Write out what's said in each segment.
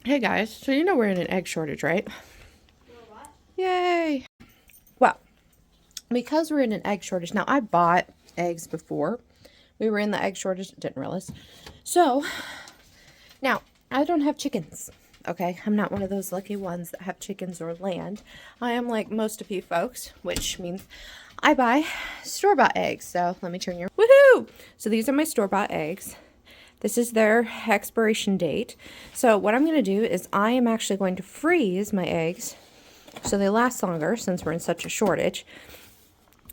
Hey guys, so you know we're in an egg shortage, right? What? Yay! Well, because we're in an egg shortage, now I bought eggs before we were in the egg shortage, didn't realize. So, now I don't have chickens, okay? I'm not one of those lucky ones that have chickens or land. I am like most of you folks, which means I buy store-bought eggs. So, let me turn your woohoo! So, these are my store-bought eggs. This is their expiration date. So what I'm going to do is I am actually going to freeze my eggs so they last longer since we're in such a shortage.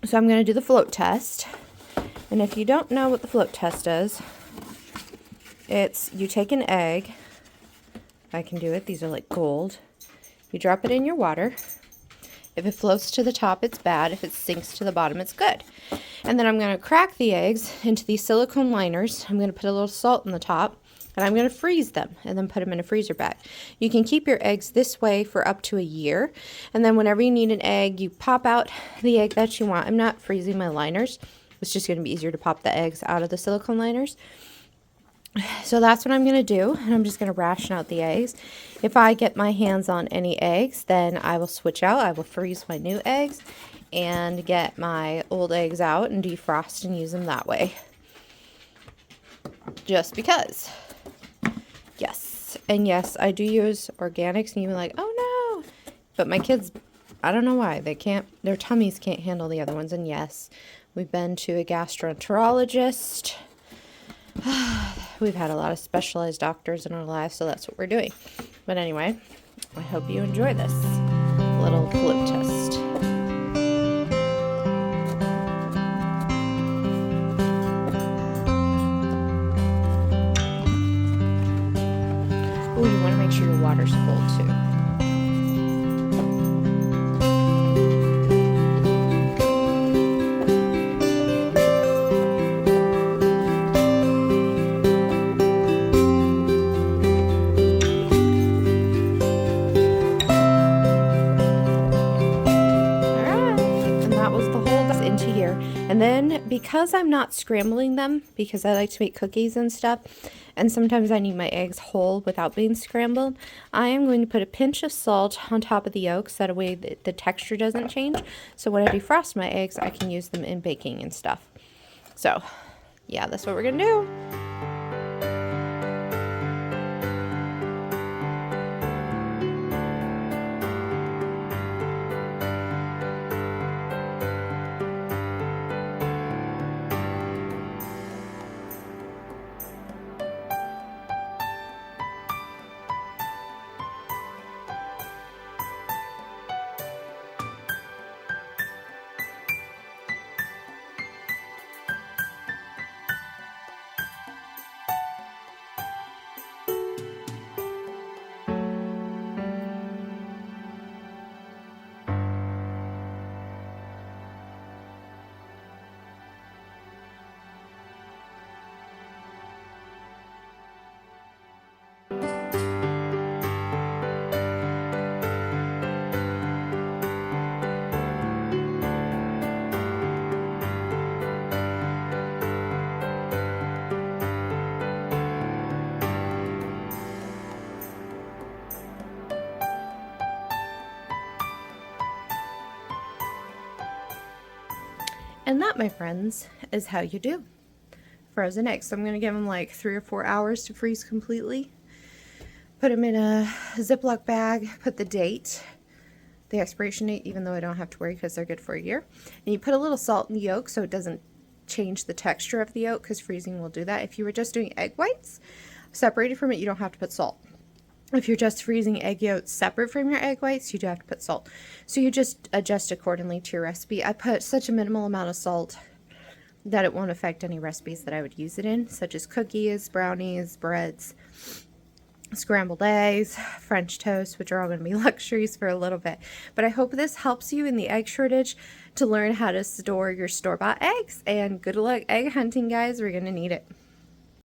So I'm going to do the float test. And if you don't know what the float test is, it's you take an egg. I can do it. These are like gold. You drop it in your water. If it floats to the top, it's bad. If it sinks to the bottom, it's good. And then I'm going to crack the eggs into these silicone liners. I'm going to put a little salt in the top, and I'm going to freeze them and then put them in a freezer bag. You can keep your eggs this way for up to a year. And then whenever you need an egg, you pop out the egg that you want. I'm not freezing my liners. It's just going to be easier to pop the eggs out of the silicone liners. So that's what I'm going to do, and I'm just going to ration out the eggs. If I get my hands on any eggs, then I will switch out. I will freeze my new eggs and get my old eggs out and defrost and use them that way. Just because. Yes. And yes, I do use organics, and you're like, oh no. But my kids, I don't know why. Their tummies can't handle the other ones. And yes, we've been to a gastroenterologist. We've had a lot of specialized doctors in our lives, so that's what we're doing. But anyway, I hope you enjoy this little float test. Oh, you want to make sure your water's cold too. Into here. And then because I'm not scrambling them, because I like to make cookies and stuff, and sometimes I need my eggs whole without being scrambled, I am going to put a pinch of salt on top of the yolks, that way the texture doesn't change. So when I defrost my eggs, I can use them in baking and stuff. So yeah, that's what we're gonna do. And that, my friends, is how you do frozen eggs. So I'm going to give them like 3 or 4 hours to freeze completely. Put them in a Ziploc bag, put the date, the expiration date, even though I don't have to worry because they're good for a year. And you put a little salt in the yolk so it doesn't change the texture of the yolk, because freezing will do that. If you were just doing egg whites separated from it, you don't have to put salt. If you're just freezing egg yolks separate from your egg whites, you do have to put salt. So you just adjust accordingly to your recipe. I put such a minimal amount of salt that it won't affect any recipes that I would use it in, such as cookies, brownies, breads, scrambled eggs, French toast, which are all going to be luxuries for a little bit. But I hope this helps you in the egg shortage to learn how to store your store-bought eggs. And good luck egg hunting, guys. We're going to need it.